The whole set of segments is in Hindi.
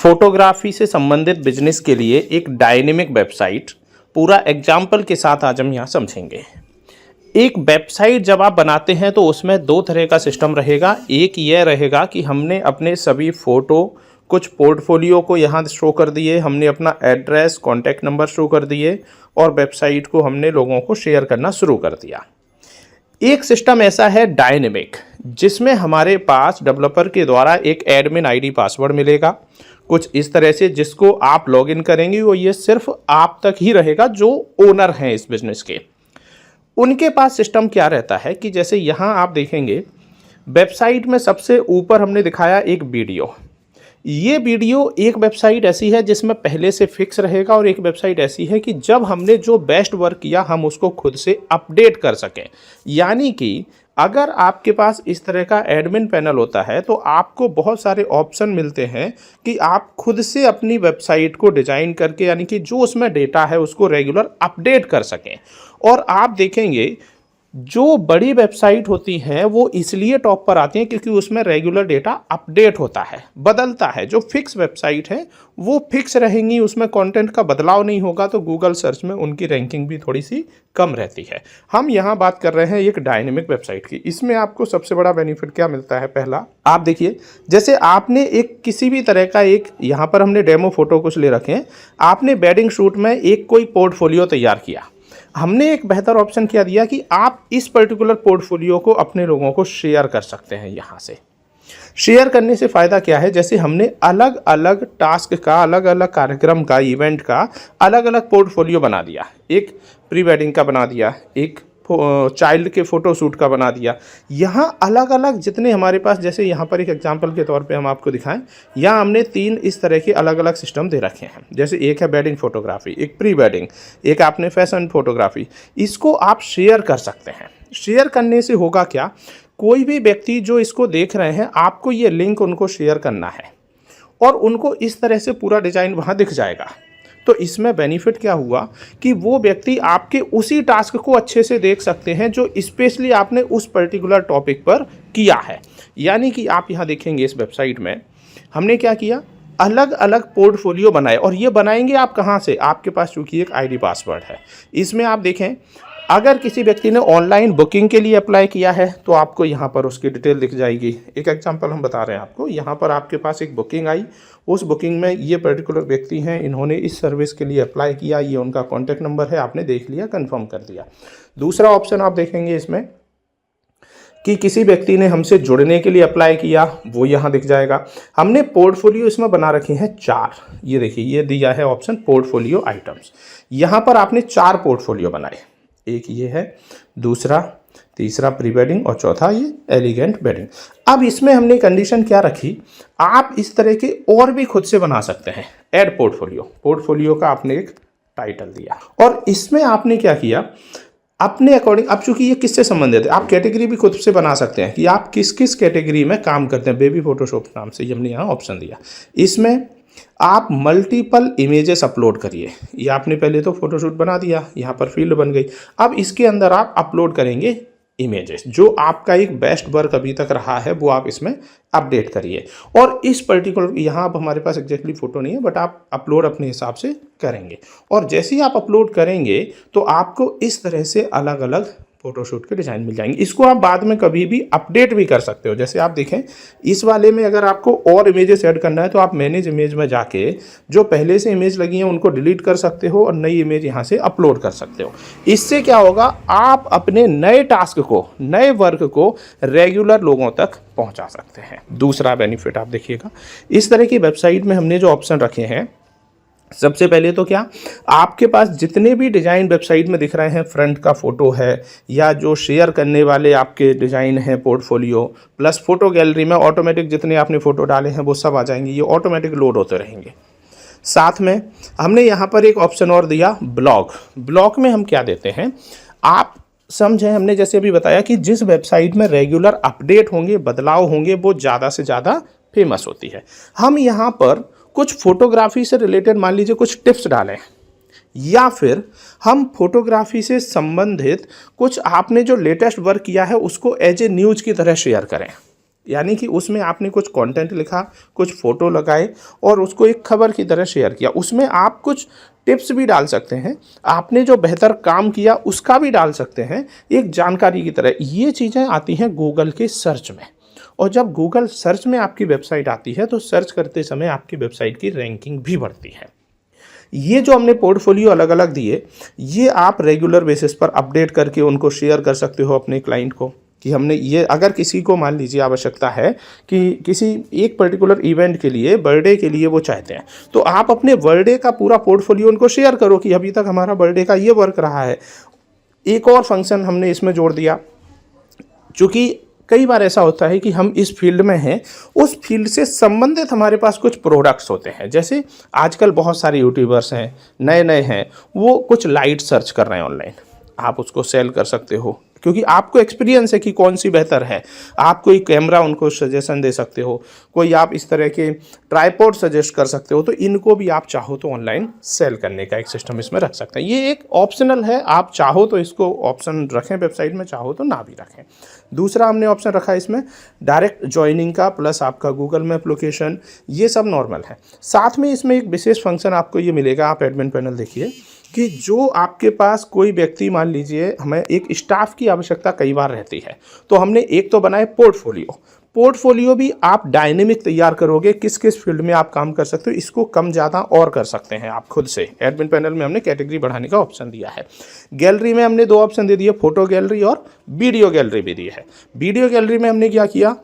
फोटोग्राफी से संबंधित बिजनेस के लिए एक डायनेमिक वेबसाइट पूरा एग्जाम्पल के साथ आज हम यहाँ समझेंगे। एक वेबसाइट जब आप बनाते हैं तो उसमें दो तरह का सिस्टम रहेगा। एक यह रहेगा कि हमने अपने सभी फ़ोटो कुछ पोर्टफोलियो को यहाँ शो कर दिए, हमने अपना एड्रेस कॉन्टैक्ट नंबर शो कर दिए और वेबसाइट को हमने लोगों को शेयर करना शुरू कर दिया। एक सिस्टम ऐसा है डायनेमिक, जिसमें हमारे पास डेवलपर के द्वारा एक एडमिन आईडी पासवर्ड मिलेगा कुछ इस तरह से, जिसको आप लॉगिन करेंगे वो ये सिर्फ आप तक ही रहेगा जो ओनर हैं इस बिजनेस के। उनके पास सिस्टम क्या रहता है कि जैसे यहाँ आप देखेंगे वेबसाइट में सबसे ऊपर हमने दिखाया एक वीडियो। ये वीडियो एक वेबसाइट ऐसी है जिसमें पहले से फिक्स रहेगा और एक वेबसाइट ऐसी है कि जब हमने जो बेस्ट वर्क किया हम उसको खुद से अपडेट कर सकें। यानी कि अगर आपके पास इस तरह का एडमिन पैनल होता है तो आपको बहुत सारे ऑप्शन मिलते हैं कि आप खुद से अपनी वेबसाइट को डिज़ाइन करके यानी कि जो उसमें डेटा है उसको रेगुलर अपडेट कर सकें। और आप देखेंगे जो बड़ी वेबसाइट होती हैं वो इसलिए टॉप पर आती हैं क्योंकि उसमें रेगुलर डेटा अपडेट होता है, बदलता है। जो फिक्स वेबसाइट है वो फिक्स रहेंगी, उसमें कंटेंट का बदलाव नहीं होगा, तो गूगल सर्च में उनकी रैंकिंग भी थोड़ी सी कम रहती है। हम यहाँ बात कर रहे हैं एक डायनेमिक वेबसाइट की। इसमें आपको सबसे बड़ा बेनिफिट क्या मिलता है? पहला, आप देखिए जैसे आपने एक किसी भी तरह का एक यहाँ पर हमने डेमो फोटो कुछ ले रखे हैं, आपने वेडिंग शूट में एक कोई पोर्टफोलियो तैयार किया, हमने एक बेहतर ऑप्शन क्या दिया कि आप इस पर्टिकुलर पोर्टफोलियो को अपने लोगों को शेयर कर सकते हैं। यहाँ से शेयर करने से फ़ायदा क्या है, जैसे हमने अलग अलग टास्क का, अलग अलग कार्यक्रम का, इवेंट का अलग अलग पोर्टफोलियो बना दिया। एक प्री वेडिंग का बना दिया, एक चाइल्ड के फ़ोटो शूट का बना दिया। यहाँ अलग अलग जितने हमारे पास, जैसे यहाँ पर एक एग्जांपल के तौर पे हम आपको दिखाएं, यहाँ हमने 3 इस तरह के अलग अलग सिस्टम दे रखे हैं। जैसे एक है वेडिंग फोटोग्राफी, एक प्री वेडिंग, एक आपने फैशन फोटोग्राफी। इसको आप शेयर कर सकते हैं। शेयर करने से होगा क्या, कोई भी व्यक्ति जो इसको देख रहे हैं, आपको ये लिंक उनको शेयर करना है और उनको इस तरह से पूरा डिज़ाइन वहाँ दिख जाएगा। तो इसमें बेनिफिट क्या हुआ कि वो व्यक्ति आपके उसी टास्क को अच्छे से देख सकते हैं जो स्पेशली आपने उस पर्टिकुलर टॉपिक पर किया है। यानी कि आप यहाँ देखेंगे इस वेबसाइट में हमने क्या किया, अलग अलग पोर्टफोलियो बनाए। और ये बनाएंगे आप कहाँ से? आपके पास चूँकि एक आईडी पासवर्ड है। इसमें आप देखें अगर किसी व्यक्ति ने ऑनलाइन बुकिंग के लिए अप्लाई किया है तो आपको यहाँ पर उसकी डिटेल दिख जाएगी। एक एग्जांपल हम बता रहे हैं आपको, यहाँ पर आपके पास एक बुकिंग आई, उस बुकिंग में ये पर्टिकुलर व्यक्ति हैं, इन्होंने इस सर्विस के लिए अप्लाई किया, ये उनका कॉन्टैक्ट नंबर है, आपने देख लिया, कंफर्म कर दिया। दूसरा ऑप्शन आप देखेंगे इसमें कि किसी व्यक्ति ने हमसे जुड़ने के लिए अप्लाई किया, वो यहाँ दिख जाएगा। हमने पोर्टफोलियो इसमें बना रखे हैं 4। ये देखिए, ये दिया है ऑप्शन पोर्टफोलियो आइटम्स। यहाँ पर आपने 4 पोर्टफोलियो बनाए, एक ये है, दूसरा, तीसरा प्री वेडिंग और चौथा ये एलिगेंट वेडिंग। अब इसमें हमने कंडीशन क्या रखी, आप इस तरह के और भी खुद से बना सकते हैं। ऐड पोर्टफोलियो, पोर्टफोलियो का आपने एक टाइटल दिया और इसमें आपने क्या किया, अपने अकॉर्डिंग, अब चूंकि ये किससे संबंधित है, आप कैटेगरी भी खुद से बना सकते हैं कि आप किस किस कैटेगरी में काम करते हैं। बेबी फोटोशॉप नाम से हमने यहाँ ऑप्शन दिया। इसमें आप मल्टीपल इमेजेस अपलोड करिए। ये आपने पहले तो फोटोशूट बना दिया, यहाँ पर फील्ड बन गई। अब इसके अंदर आप अपलोड करेंगे इमेजेस, जो आपका एक बेस्ट वर्क अभी तक रहा है वो आप इसमें अपडेट करिए। और इस पर्टिकुलर, यहाँ अब हमारे पास एग्जैक्टली फ़ोटो नहीं है बट आप अपलोड अपने हिसाब से करेंगे। और जैसे ही आप अपलोड करेंगे तो आपको इस तरह से अलग अलग फोटोशूट के डिज़ाइन मिल जाएंगे। इसको आप बाद में कभी भी अपडेट भी कर सकते हो। जैसे आप देखें इस वाले में अगर आपको और इमेजेस ऐड करना है तो आप मैनेज इमेज में जाके जो पहले से इमेज लगी हैं उनको डिलीट कर सकते हो और नई इमेज यहाँ से अपलोड कर सकते हो। इससे क्या होगा, आप अपने नए टास्क को, नए वर्क को रेगुलर लोगों तक पहुँचा सकते हैं। दूसरा बेनिफिट आप देखिएगा, इस तरह की वेबसाइट में हमने जो ऑप्शन रखे हैं, सबसे पहले तो क्या, आपके पास जितने भी डिज़ाइन वेबसाइट में दिख रहे हैं, फ्रंट का फ़ोटो है या जो शेयर करने वाले आपके डिज़ाइन हैं पोर्टफोलियो, प्लस फ़ोटो गैलरी में ऑटोमेटिक जितने आपने फ़ोटो डाले हैं वो सब आ जाएंगे, ये ऑटोमेटिक लोड होते रहेंगे। साथ में हमने यहाँ पर एक ऑप्शन और दिया, ब्लॉग। ब्लॉग में हम क्या देते हैं, आप समझें, हमने जैसे अभी बताया कि जिस वेबसाइट में रेगुलर अपडेट होंगे, बदलाव होंगे, वो ज़्यादा से ज़्यादा फेमस होती है। हम यहाँ पर कुछ फोटोग्राफी से रिलेटेड मान लीजिए कुछ टिप्स डालें, या फिर हम फोटोग्राफी से संबंधित कुछ आपने जो लेटेस्ट वर्क किया है उसको एज ए न्यूज़ की तरह शेयर करें। यानी कि उसमें आपने कुछ कंटेंट लिखा, कुछ फ़ोटो लगाए और उसको एक खबर की तरह शेयर किया। उसमें आप कुछ टिप्स भी डाल सकते हैं, आपने जो बेहतर काम किया उसका भी डाल सकते हैं, एक जानकारी की तरह। ये चीज़ें आती हैं गूगल के सर्च में, और जब गूगल सर्च में आपकी वेबसाइट आती है तो सर्च करते समय आपकी वेबसाइट की रैंकिंग भी बढ़ती है। ये जो हमने पोर्टफोलियो अलग अलग दिए, ये आप रेगुलर बेसिस पर अपडेट करके उनको शेयर कर सकते हो अपने क्लाइंट को, कि हमने ये, अगर किसी को मान लीजिए आवश्यकता है कि किसी एक पर्टिकुलर इवेंट के लिए, बर्थडे के लिए वो चाहते हैं, तो आप अपने बर्थडे का पूरा पोर्टफोलियो उनको शेयर करो कि अभी तक हमारा बर्थडे का ये वर्क रहा है। एक और फंक्शन हमने इसमें जोड़ दिया, चूँकि कई बार ऐसा होता है कि हम इस फील्ड में हैं, उस फील्ड से संबंधित हमारे पास कुछ प्रोडक्ट्स होते हैं। जैसे आजकल बहुत सारे यूट्यूबर्स हैं, नए नए हैं, वो कुछ लाइट सर्च कर रहे हैं ऑनलाइन, आप उसको सेल कर सकते हो क्योंकि आपको एक्सपीरियंस है कि कौन सी बेहतर है। आप कोई कैमरा उनको सजेशन दे सकते हो, कोई आप इस तरह के ट्राइपॉड सजेस्ट कर सकते हो, तो इनको भी आप चाहो तो ऑनलाइन सेल करने का एक सिस्टम इसमें रख सकते हैं। ये एक ऑप्शनल है, आप चाहो तो इसको ऑप्शन रखें वेबसाइट में, चाहो तो ना भी रखें। दूसरा हमने ऑप्शन रखा है इसमें डायरेक्ट ज्वाइनिंग का, प्लस आपका गूगल मैप लोकेशन, ये सब नॉर्मल है। साथ में इसमें एक विशेष फंक्शन आपको ये मिलेगा, आप एडमिन पैनल देखिए, कि जो आपके पास कोई व्यक्ति, मान लीजिए हमें एक स्टाफ की आवश्यकता कई बार रहती है, तो हमने एक तो बनाए पोर्टफोलियो भी आप डायनेमिक तैयार करोगे, किस किस फील्ड में आप काम कर सकते हो, इसको कम ज़्यादा और कर सकते हैं आप खुद से। एडमिन पैनल में हमने कैटेगरी बढ़ाने का ऑप्शन दिया है। गैलरी में हमने दो ऑप्शन दे दिए, फोटो गैलरी और वीडियो गैलरी भी दी है। वीडियो गैलरी में हमने क्या किया,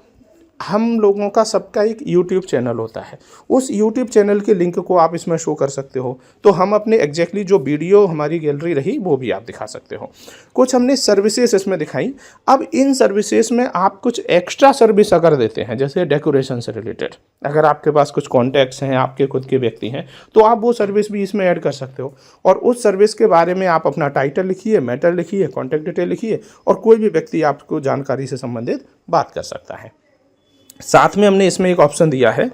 हम लोगों का सबका एक YouTube चैनल होता है, उस YouTube चैनल के लिंक को आप इसमें शो कर सकते हो, तो हम अपने एग्जैक्टली जो वीडियो हमारी गैलरी रही वो भी आप दिखा सकते हो। कुछ हमने सर्विसेज इसमें दिखाई। अब इन सर्विसेज में आप कुछ एक्स्ट्रा सर्विस अगर देते हैं, जैसे डेकोरेशन से रिलेटेड, अगर आपके पास कुछ कॉन्टैक्ट्स हैं, आपके खुद के व्यक्ति हैं, तो आप वो सर्विस भी इसमें ऐड कर सकते हो। और उस सर्विस के बारे में आप अपना टाइटल लिखिए, मैटर लिखिए, कॉन्टैक्ट डिटेल लिखिए, और कोई भी व्यक्ति आपको जानकारी से संबंधित बात कर सकता है। साथ में हमने इसमें एक ऑप्शन दिया है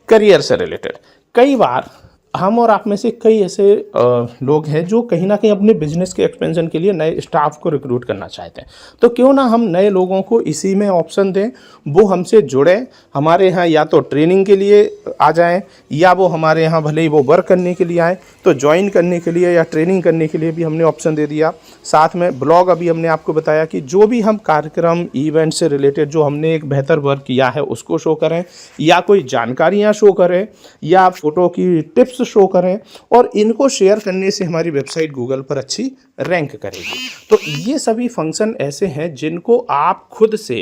करियर से रिलेटेड। कई बार हम और आप में से कई ऐसे लोग हैं जो कहीं ना कहीं अपने बिजनेस के एक्सपेंशन के लिए नए स्टाफ को रिक्रूट करना चाहते हैं, तो क्यों ना हम नए लोगों को इसी में ऑप्शन दें, वो हमसे जुड़े, हमारे यहाँ या तो ट्रेनिंग के लिए आ जाएं, या वो हमारे यहाँ भले ही वो वर्क करने के लिए आएँ, तो ज्वाइन करने के लिए या ट्रेनिंग करने के लिए भी हमने ऑप्शन दे दिया। साथ में ब्लॉग, अभी हमने आपको बताया कि जो भी हम कार्यक्रम इवेंट से रिलेटेड जो हमने एक बेहतर वर्क किया है उसको शो करें, या कोई जानकारियाँ शो करें, या फोटो की टिप्स शो करें, और इनको शेयर करने से हमारी वेबसाइट गूगल पर अच्छी रैंक करेगी। तो ये सभी फंक्शन ऐसे हैं जिनको आप खुद से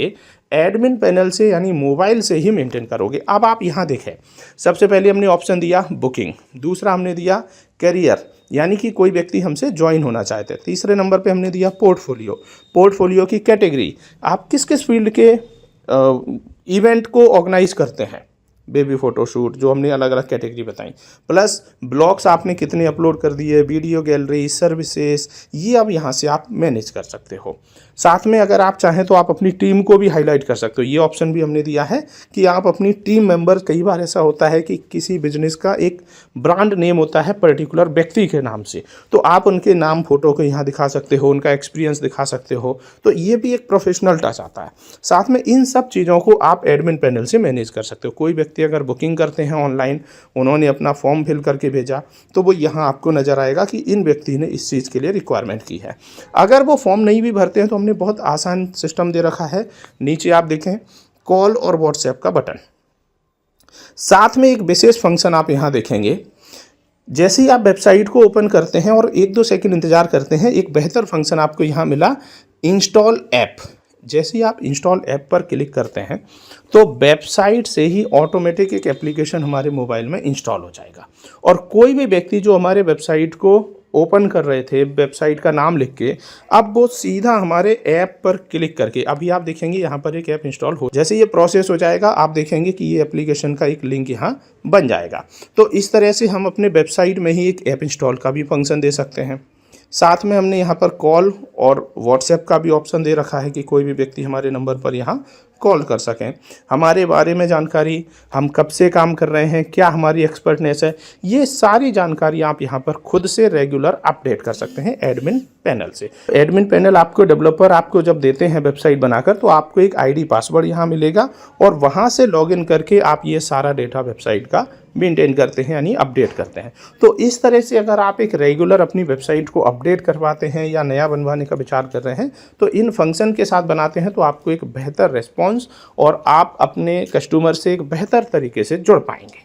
एडमिन पैनल से यानी मोबाइल से ही मेंटेन करोगे। अब आप यहाँ देखें, सबसे पहले हमने ऑप्शन दिया बुकिंग, दूसरा हमने दिया करियर यानी कि कोई व्यक्ति हमसे ज्वाइन होना चाहते हैं, तीसरे नंबर पे हमने दिया पोर्टफोलियो की कैटेगरी, आप किस किस फील्ड के इवेंट को ऑर्गेनाइज करते हैं, बेबी फ़ोटोशूट, जो हमने अलग अलग कैटेगरी बताई, प्लस ब्लॉग्स आपने कितने अपलोड कर दिए, वीडियो गैलरी, सर्विसेज, ये अब यहाँ से आप मैनेज कर सकते हो। साथ में अगर आप चाहें तो आप अपनी टीम को भी हाईलाइट कर सकते हो, ये ऑप्शन भी हमने दिया है कि आप अपनी टीम मेंबर, कई बार ऐसा होता है कि किसी बिजनेस का एक ब्रांड नेम होता है पर्टिकुलर व्यक्ति के नाम से, तो आप उनके नाम फोटो को यहाँ दिखा सकते हो, उनका एक्सपीरियंस दिखा सकते हो, तो ये भी एक प्रोफेशनल टच आता है। साथ में इन सब चीज़ों को आप एडमिन पैनल से मैनेज कर सकते हो। कोई व्यक्ति अगर बुकिंग करते हैं ऑनलाइन, उन्होंने अपना फॉर्म फिल करके भेजा, तो वो यहाँ आपको नज़र आएगा कि इन व्यक्ति ने इस चीज़ के लिए रिक्वायरमेंट की है। अगर वो फॉर्म नहीं भी भरते हैं तो हमने बहुत आसान सिस्टम दे रखा है, नीचे आप देखें कॉल और व्हाट्सएप का बटन। साथ में एक विशेष फंक्शन आप यहाँ देखेंगे, जैसे ही आप वेबसाइट को ओपन करते हैं और 1-2 सेकंड इंतजार करते हैं, एक बेहतर फंक्शन आपको यहाँ मिला, इंस्टॉल ऐप। जैसे ही आप इंस्टॉल ऐप पर क्लिक करते हैं तो वेबसाइट से ही ऑटोमेटिक एक एप्लीकेशन हमारे मोबाइल में इंस्टॉल हो जाएगा, और कोई भी व्यक्ति जो हमारे वेबसाइट को ओपन कर रहे थे वेबसाइट का नाम लिख के, अब वो सीधा हमारे ऐप पर क्लिक करके, अभी आप देखेंगे यहाँ पर एक ऐप इंस्टॉल हो, जैसे ये प्रोसेस हो जाएगा आप देखेंगे कि ये एप्लीकेशन का एक लिंक यहाँ बन जाएगा। तो इस तरह से हम अपने वेबसाइट में ही एक ऐप इंस्टॉल का भी फंक्शन दे सकते हैं। साथ में हमने यहाँ पर कॉल और व्हाट्सएप का भी ऑप्शन दे रखा है कि कोई भी व्यक्ति हमारे नंबर पर यहाँ कॉल कर सकें। हमारे बारे में जानकारी, हम कब से काम कर रहे हैं, क्या हमारी एक्सपर्टनेस है, ये सारी जानकारी आप यहाँ पर खुद से रेगुलर अपडेट कर सकते हैं एडमिन पैनल से। एडमिन पैनल आपको, डेवलपर आपको जब देते हैं वेबसाइट बनाकर, तो आपको एक आईडी पासवर्ड यहाँ मिलेगा और वहाँ से लॉगिन करके आप ये सारा डेटा वेबसाइट का मेंटेन करते हैं, यानी अपडेट करते हैं। तो इस तरह से अगर आप एक रेगुलर अपनी वेबसाइट को अपडेट करवाते हैं या नया बनवाने का विचार कर रहे हैं, तो इन फंक्शन के साथ बनाते हैं तो आपको एक बेहतर रिस्पॉन्स और आप अपने कस्टमर से एक बेहतर तरीके से जुड़ पाएंगे।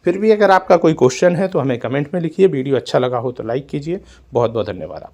फिर भी अगर आपका कोई क्वेश्चन है तो हमें कमेंट में लिखिए। वीडियो अच्छा लगा हो तो लाइक कीजिए। बहुत बहुत धन्यवाद।